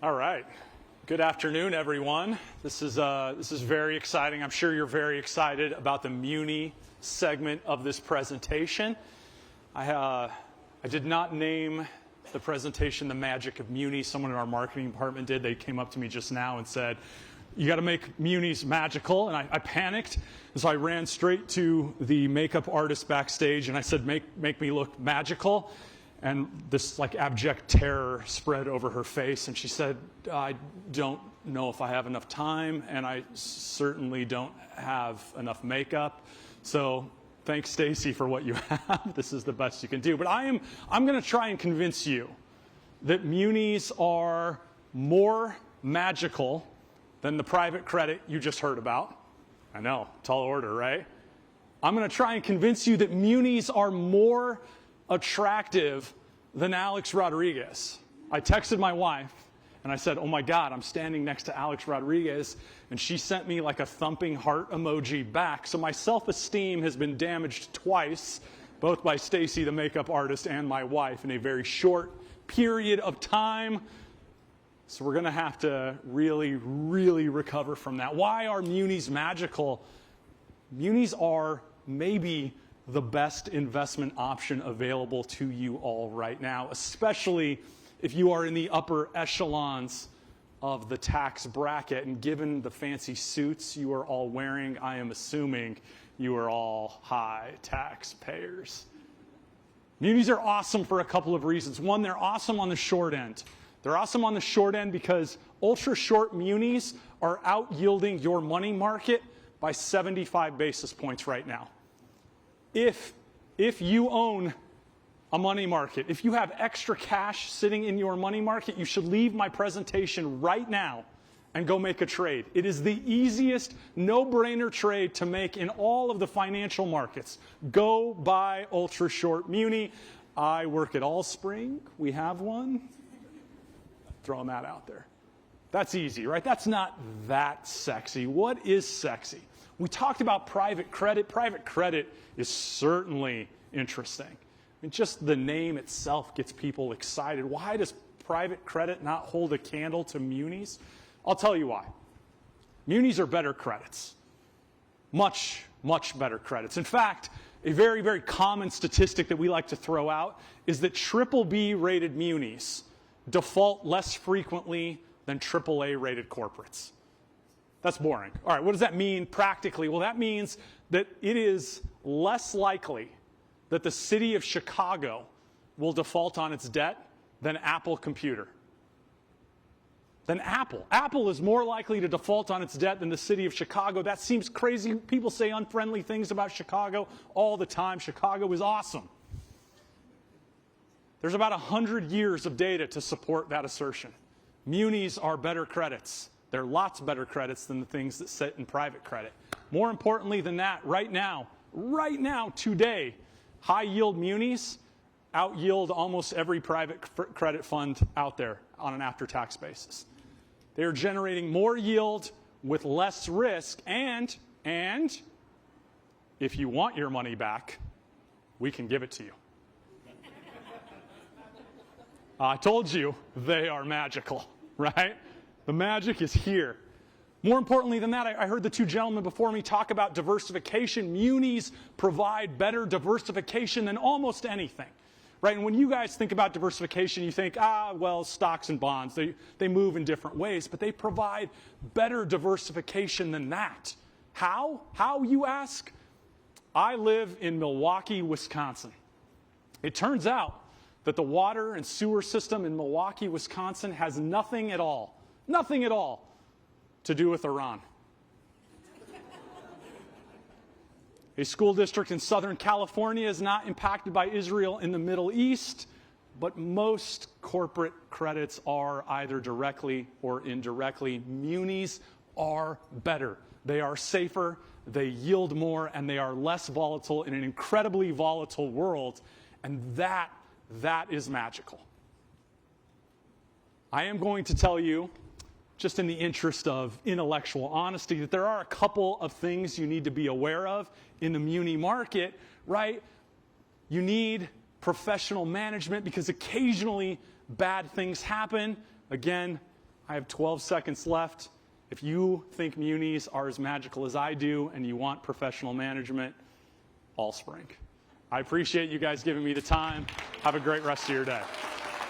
All right. Good afternoon, everyone. This is very exciting. I'm sure you're very excited about the Muni segment of this presentation. I did not name the presentation The Magic of Muni. Someone in our marketing department did. They came up to me just now and said, you got to make Munis magical. And I panicked. And so I ran straight to the makeup artist backstage and I said, make me look magical. And this like abject terror spread over her face. And she said, I don't know if I have enough time, and I certainly don't have enough makeup. So thanks, Stacy, for what you have. This is the best you can do. But I'm going to try and convince you that Munis are more magical than the private credit you just heard about. I know, tall order, right? I'm going to try and convince you that Munis are more attractive than Alex Rodriguez. I texted my wife and I said, oh my God, I'm standing next to Alex Rodriguez, and she sent me like a thumping heart emoji back. So my self-esteem has been damaged twice, both by Stacy, the makeup artist, and my wife in a very short period of time. So we're going to have to really, really recover from that. Why are Munis magical? Munis are maybe the best investment option available to you all right now, especially if you are in the upper echelons of the tax bracket. And given the fancy suits you are all wearing, I am assuming you are all high taxpayers. Munis are awesome for a couple of reasons. One, they're awesome on the short end. They're awesome on the short end because ultra short Munis are out yielding your money market by 75 basis points right now. If you own a money market, if you have extra cash sitting in your money market, you should leave my presentation right now and go make a trade. It is the easiest, no-brainer trade to make in all of the financial markets. Go buy ultra short Muni. I work at Allspring. We have one. Throwing that out there. That's easy, right? That's not that sexy. What is sexy? We talked about private credit. Private credit is certainly interesting. I mean, just the name itself gets people excited. Why does private credit not hold a candle to Munis? I'll tell you why. Munis are better credits. Much, much better credits. In fact, a very, very common statistic that we like to throw out is that BBB rated Munis default less frequently than AAA rated corporates. That's boring. All right, what does that mean practically? Well, that means that it is less likely that the city of Chicago will default on its debt than Apple Computer. Than Apple. Apple is more likely to default on its debt than the city of Chicago. That seems crazy. People say unfriendly things about Chicago all the time. Chicago is awesome. There's about 100 years of data to support that assertion. Munis are better credits. They're lots better credits than the things that sit in private credit. More importantly than that, right now, today, high-yield Munis out-yield almost every private credit fund out there on an after-tax basis. They're generating more yield with less risk, and if you want your money back, we can give it to you. I told you they are magical, right? The magic is here. More importantly than that, I heard the two gentlemen before me talk about diversification. Munis provide better diversification than almost anything, right? And when you guys think about diversification, you think, well, stocks and bonds, they move in different ways, but they provide better diversification than that. How? How, you ask? I live in Milwaukee, Wisconsin. It turns out that the water and sewer system in Milwaukee, Wisconsin has nothing at all to do with Iran. A school district in Southern California is not impacted by Israel in the Middle East, but most corporate credits are either directly or indirectly. Munis are better. They are safer, they yield more, and they are less volatile in an incredibly volatile world, and that is magical. I am going to tell you, just in the interest of intellectual honesty, that there are a couple of things you need to be aware of in the Muni market, right? You need professional management because occasionally bad things happen. Again, I have 12 seconds left. If you think munis are as magical as I do and you want professional management, Allspring. I appreciate you guys giving me the time. Have a great rest of your day.